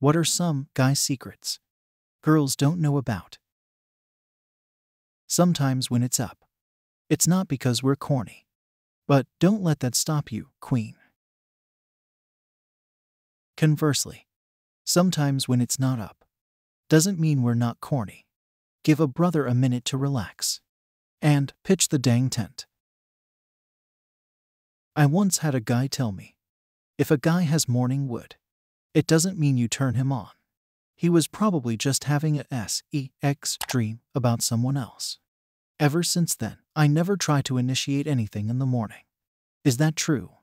What are some guy secrets girls don't know about? Sometimes when it's up, it's not because we're corny. But don't let that stop you, queen. Conversely, sometimes when it's not up, doesn't mean we're not corny. Give a brother a minute to relax. And pitch the dang tent. I once had a guy tell me, if a guy has morning wood, it doesn't mean you turn him on. He was probably just having a sex dream about someone else. Ever since then, I never try to initiate anything in the morning. Is that true?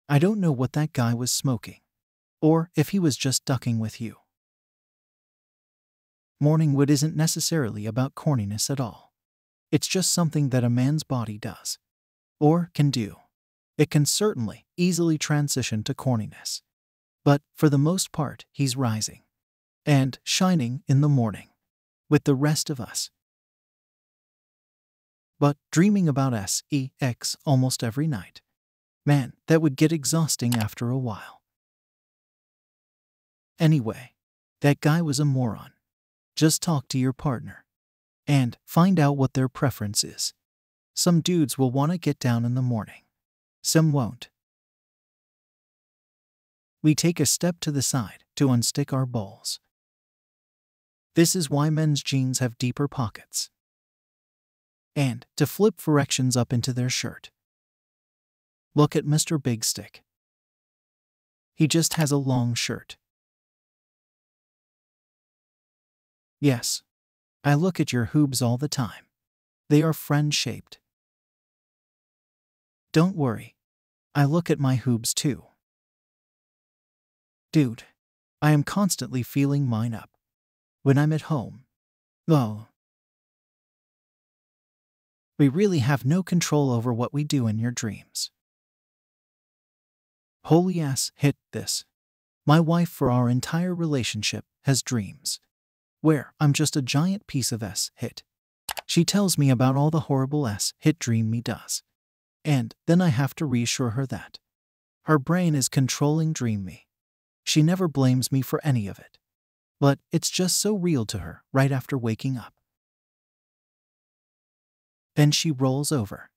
I don't know what that guy was smoking, or if he was just ducking with you. Morning wood isn't necessarily about corniness at all. It's just something that a man's body does, or can do. It can certainly easily transition to corniness. But for the most part, he's rising and shining in the morning with the rest of us. But dreaming about sex almost every night, man, that would get exhausting after a while. Anyway, that guy was a moron. Just talk to your partner and find out what their preference is. Some dudes will want to get down in the morning. Some won't. We take a step to the side to unstick our balls. This is why men's jeans have deeper pockets. And to flip erections up into their shirt. Look at Mr. Big Stick. He just has a long shirt. Yes, I look at your Hoobs all the time. They are friend-shaped. Don't worry, I look at my Hoobs too. Dude, I am constantly feeling mine up. When I'm at home. Oh. We really have no control over what we do in your dreams. Holy ass, hit this. My wife for our entire relationship has dreams where I'm just a giant piece of hit. She tells me about all the horrible hit dream me does. And then I have to reassure her that her brain is controlling dream me. She never blames me for any of it. But it's just so real to her right after waking up. Then she rolls over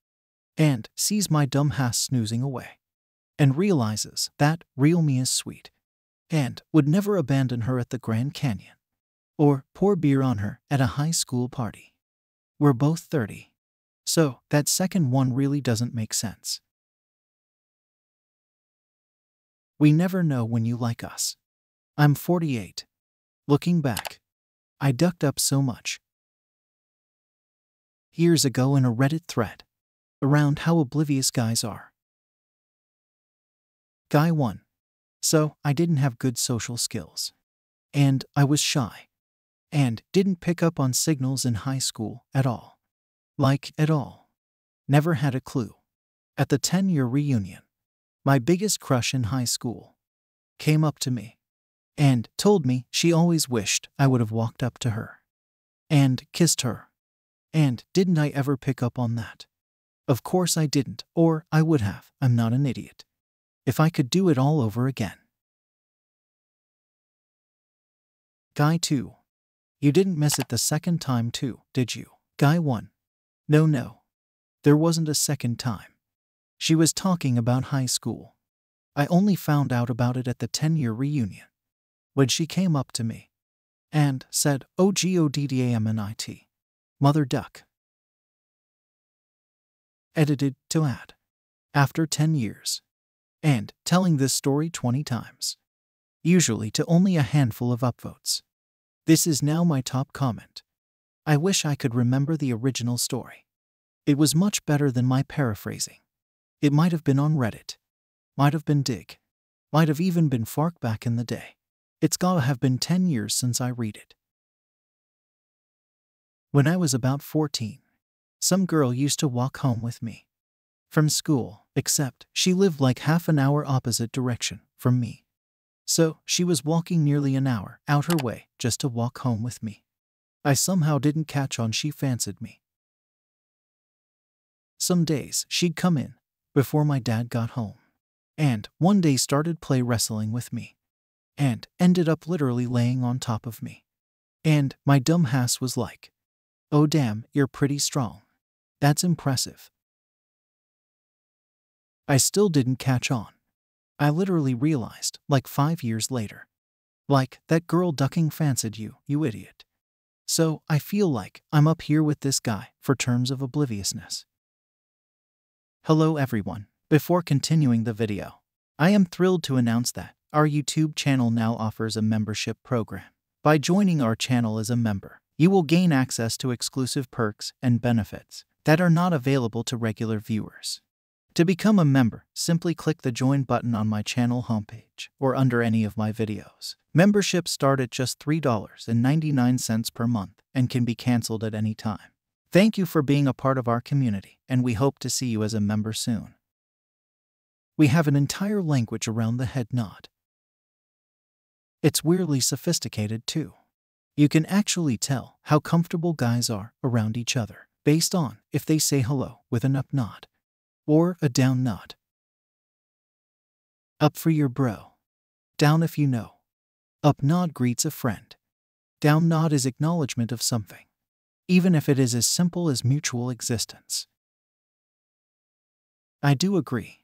and sees my dumb ass snoozing away and realizes that real me is sweet and would never abandon her at the Grand Canyon or pour beer on her at a high school party. We're both 30, so that second one really doesn't make sense. We never know when you like us. I'm 48. Looking back, I ducked up so much. Years ago in a Reddit thread around how oblivious guys are. Guy 1. So I didn't have good social skills. And I was shy. And didn't pick up on signals in high school at all. Like, at all. Never had a clue. At the 10-year reunion, my biggest crush in high school came up to me and told me she always wished I would have walked up to her and kissed her. And didn't I ever pick up on that? Of course I didn't, or I would have. I'm not an idiot. If I could do it all over again. Guy 2. You didn't miss it the second time too, did you? Guy 1. No. There wasn't a second time. She was talking about high school. I only found out about it at the 10-year reunion, when she came up to me and said, "Oh goddamnit, mother duck." Edited to add. After 10 years. And telling this story 20 times. Usually to only a handful of upvotes. This is now my top comment. I wish I could remember the original story. It was much better than my paraphrasing. It might have been on Reddit. Might have been Dig. Might have even been Fark back in the day. It's gotta have been 10 years since I read it. When I was about 14, some girl used to walk home with me from school, except she lived like half an hour opposite direction from me. So she was walking nearly an hour out her way just to walk home with me. I somehow didn't catch on she fancied me. Some days she'd come in before my dad got home, and one day started play wrestling with me. and ended up literally laying on top of me. And my dumb ass was like, "Oh damn, you're pretty strong. That's impressive." I still didn't catch on. I literally realized, like 5 years later. Like, that girl ducking fancied you, you idiot. So, I feel like I'm up here with this guy for terms of obliviousness. Hello everyone. Before continuing the video, I am thrilled to announce that our YouTube channel now offers a membership program. By joining our channel as a member, you will gain access to exclusive perks and benefits that are not available to regular viewers. To become a member, simply click the join button on my channel homepage or under any of my videos. Memberships start at just $3.99 per month and can be canceled at any time. Thank you for being a part of our community, and we hope to see you as a member soon. We have an entire language around the head nod. It's weirdly sophisticated too. You can actually tell how comfortable guys are around each other based on if they say hello with an up nod or a down nod. Up for your bro. Down if you know. Up nod greets a friend. Down nod is acknowledgement of something, even if it is as simple as mutual existence. I do agree.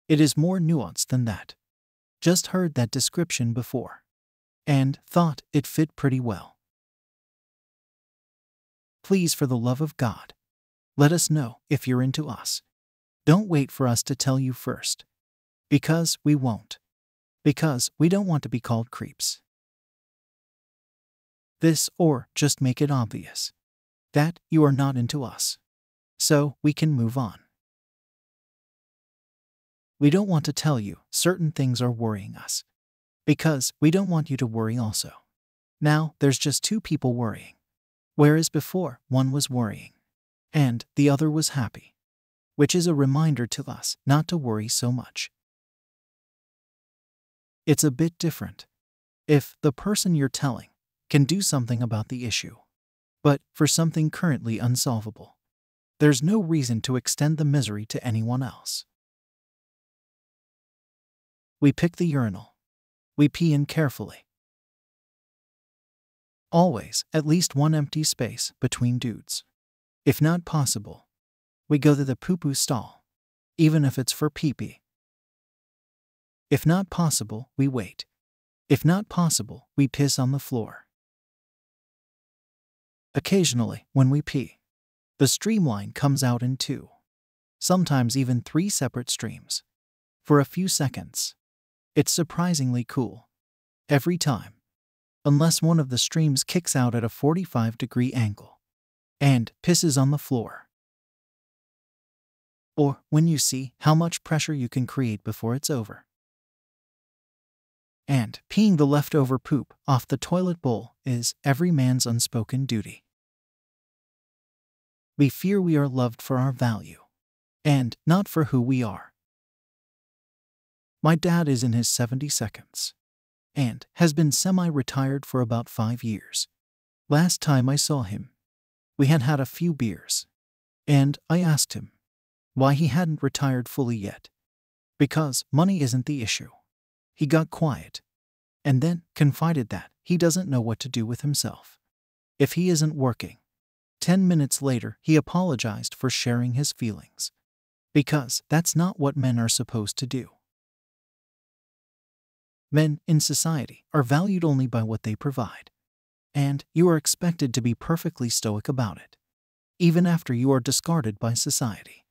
It is more nuanced than that. Just heard that description before, and thought it fit pretty well. Please, for the love of God, let us know if you're into us. Don't wait for us to tell you first. Because we won't. Because we don't want to be called creeps. This, or just make it obvious that you are not into us, so we can move on. We don't want to tell you certain things are worrying us, because we don't want you to worry also. Now, there's just two people worrying, whereas before one was worrying, and the other was happy, which is a reminder to us not to worry so much. It's a bit different if the person you're telling can do something about the issue, but for something currently unsolvable, there's no reason to extend the misery to anyone else. We pick the urinal. We pee in carefully. Always at least one empty space between dudes. If not possible, we go to the poo-poo stall, even if it's for pee-pee. If not possible, we wait. If not possible, we piss on the floor. Occasionally, when we pee, the streamline comes out in 2, sometimes even 3 separate streams. For a few seconds. It's surprisingly cool. Every time. Unless one of the streams kicks out at a 45-degree angle and pisses on the floor. Or when you see how much pressure you can create before it's over. And peeing the leftover poop off the toilet bowl is every man's unspoken duty. We fear we are loved for our value, and not for who we are. My dad is in his 72nd, and has been semi-retired for about 5 years. Last time I saw him, we had had a few beers, and I asked him why he hadn't retired fully yet. Because money isn't the issue. He got quiet, and then confided that he doesn't know what to do with himself if he isn't working. 10 minutes later, he apologized for sharing his feelings, because that's not what men are supposed to do. Men in society are valued only by what they provide, and you are expected to be perfectly stoic about it, even after you are discarded by society.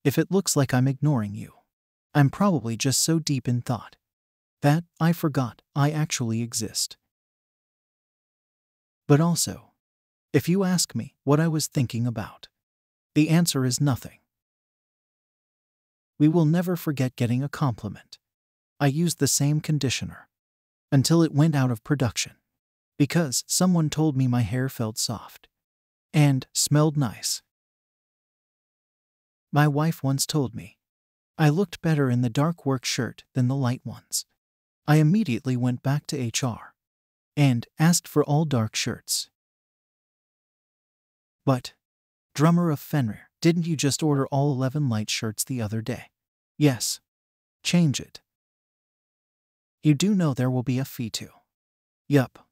If it looks like I'm ignoring you, I'm probably just so deep in thought that I forgot I actually exist. But also, if you ask me what I was thinking about, the answer is nothing. We will never forget getting a compliment. I used the same conditioner until it went out of production because someone told me my hair felt soft and smelled nice. My wife once told me I looked better in the dark work shirt than the light ones. I immediately went back to HR and asked for all dark shirts. But, drummer of Fenrir, didn't you just order all 11 light shirts the other day? Yes. Change it. You do know there will be a fee too. Yup.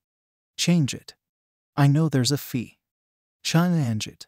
Change it. I know there's a fee. Change it.